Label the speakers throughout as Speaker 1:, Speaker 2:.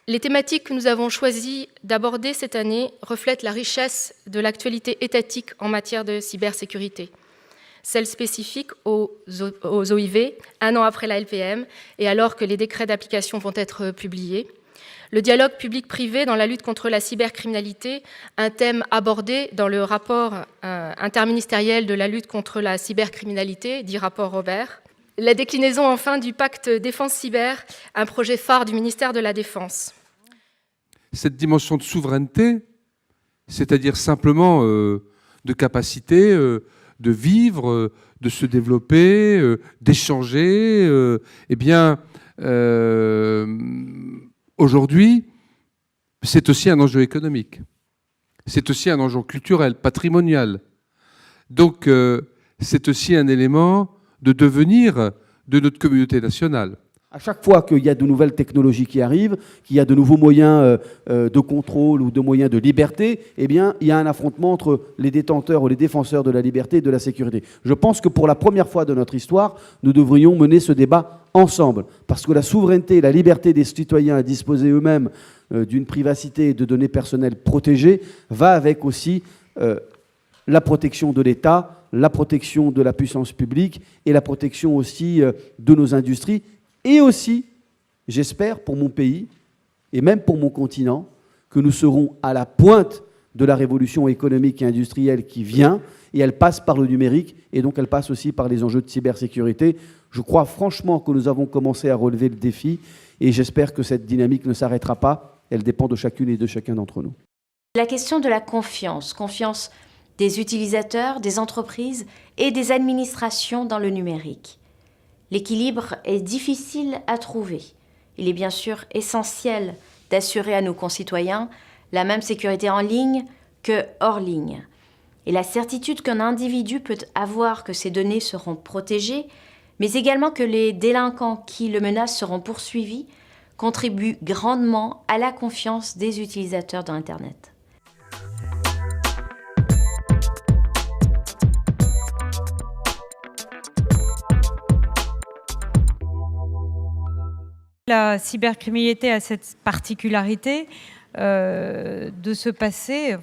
Speaker 1: Les thématiques que nous avons choisi d'aborder cette année reflètent la richesse de l'actualité étatique en matière de cybersécurité. Celles spécifiques aux OIV, un an après la LPM, et alors que les décrets d'application vont être publiés. Le dialogue public-privé dans la lutte contre la cybercriminalité, un thème abordé dans le rapport interministériel de la lutte contre la cybercriminalité, dit rapport Robert. La déclinaison enfin du pacte défense cyber, un projet phare du ministère de la Défense.
Speaker 2: Cette dimension de souveraineté, c'est-à-dire simplement de capacité de vivre, de se développer, d'échanger, eh bien, aujourd'hui, c'est aussi un enjeu économique. C'est aussi un enjeu culturel, patrimonial. Donc, c'est aussi un élément de devenir de notre communauté nationale.
Speaker 3: À chaque fois qu'il y a de nouvelles technologies qui arrivent, qu'il y a de nouveaux moyens de contrôle ou de moyens de liberté, eh bien, il y a un affrontement entre les détenteurs ou les défenseurs de la liberté et de la sécurité. Je pense que pour la première fois de notre histoire, nous devrions mener ce débat ensemble, parce que la souveraineté et la liberté des citoyens à disposer eux-mêmes d'une privacité et de données personnelles protégées va avec aussi la protection de l'État, la protection de la puissance publique et la protection aussi de nos industries. Et aussi, j'espère pour mon pays, et même pour mon continent, que nous serons à la pointe de la révolution économique et industrielle qui vient, et elle passe par le numérique, et donc elle passe aussi par les enjeux de cybersécurité. Je crois franchement que nous avons commencé à relever le défi, et j'espère que cette dynamique ne s'arrêtera pas. Elle dépend de chacune et de chacun d'entre nous.
Speaker 4: La question de la confiance des utilisateurs, des entreprises et des administrations dans le numérique. L'équilibre est difficile à trouver. Il est bien sûr essentiel d'assurer à nos concitoyens la même sécurité en ligne que hors ligne. Et la certitude qu'un individu peut avoir que ses données seront protégées, mais également que les délinquants qui le menacent seront poursuivis, contribue grandement à la confiance des utilisateurs d'Internet.
Speaker 5: La cybercriminalité a cette particularité de se passer,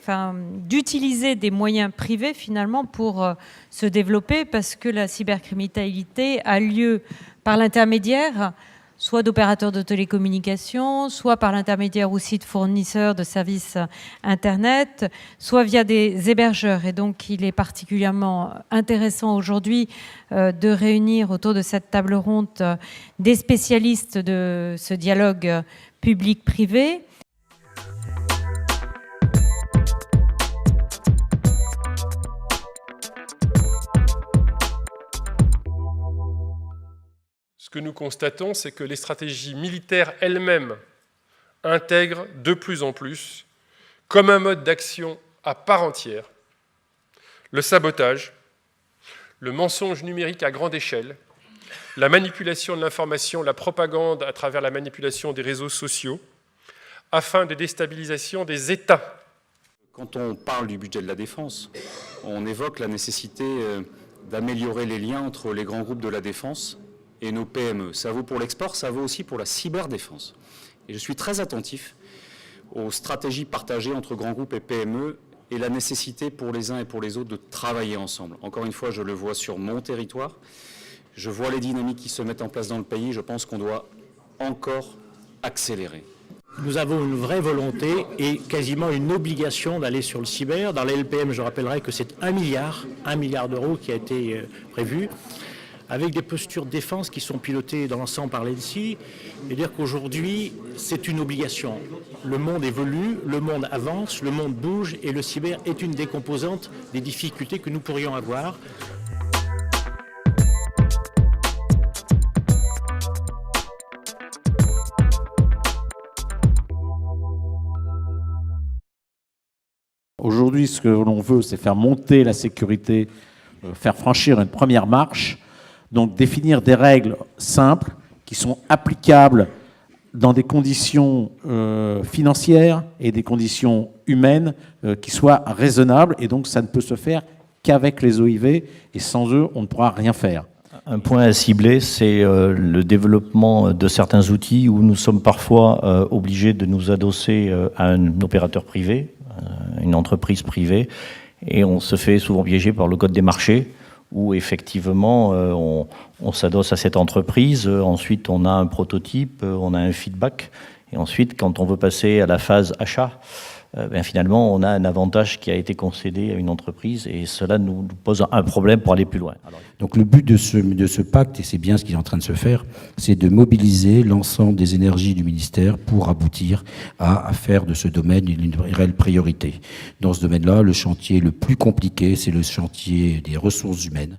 Speaker 5: d'utiliser des moyens privés finalement pour se développer, parce que la cybercriminalité a lieu par l'intermédiaire soit d'opérateurs de télécommunications, soit par l'intermédiaire aussi de fournisseurs de services Internet, soit via des hébergeurs. Et donc, il est particulièrement intéressant aujourd'hui de réunir autour de cette table ronde des spécialistes de ce dialogue public-privé.
Speaker 6: Ce que nous constatons, c'est que les stratégies militaires elles-mêmes intègrent de plus en plus, comme un mode d'action à part entière, le sabotage, le mensonge numérique à grande échelle, la manipulation de l'information, la propagande à travers la manipulation des réseaux sociaux, afin de déstabilisation des États.
Speaker 7: Quand on parle du budget de la défense, on évoque la nécessité d'améliorer les liens entre les grands groupes de la défense et nos PME. Ça vaut pour l'export, ça vaut aussi pour la cyberdéfense. Et je suis très attentif aux stratégies partagées entre grands groupes et PME et la nécessité pour les uns et pour les autres de travailler ensemble. Encore une fois, je le vois sur mon territoire. Je vois les dynamiques qui se mettent en place dans le pays. Je pense qu'on doit encore accélérer.
Speaker 8: Nous avons une vraie volonté et quasiment une obligation d'aller sur le cyber. Dans la LPM, je rappellerai que c'est 1 milliard d'euros qui a été prévu, avec des postures de défense qui sont pilotées dans l'ensemble par l'ENSI, et dire qu'aujourd'hui, c'est une obligation. Le monde évolue, le monde avance, le monde bouge, et le cyber est une des composantes des difficultés que nous pourrions avoir.
Speaker 9: Aujourd'hui, ce que l'on veut, c'est faire monter la sécurité, faire franchir une première marche. Donc définir des règles simples qui sont applicables dans des conditions financières et des conditions humaines qui soient raisonnables. Et donc ça ne peut se faire qu'avec les OIV, et sans eux, on ne pourra rien faire.
Speaker 10: Un point à cibler, c'est le développement de certains outils où nous sommes parfois obligés de nous adosser à un opérateur privé, une entreprise privée, et on se fait souvent piéger par le code des marchés, où effectivement on s'adosse à cette entreprise, ensuite on a un prototype, on a un feedback, et ensuite quand on veut passer à la phase achat, finalement on a un avantage qui a été concédé à une entreprise, et cela nous pose un problème pour aller plus loin.
Speaker 11: Donc le but de ce pacte, et c'est bien ce qui est en train de se faire, c'est de mobiliser l'ensemble des énergies du ministère pour aboutir à faire de ce domaine une réelle priorité. Dans ce domaine-là, le chantier le plus compliqué, c'est le chantier des ressources humaines.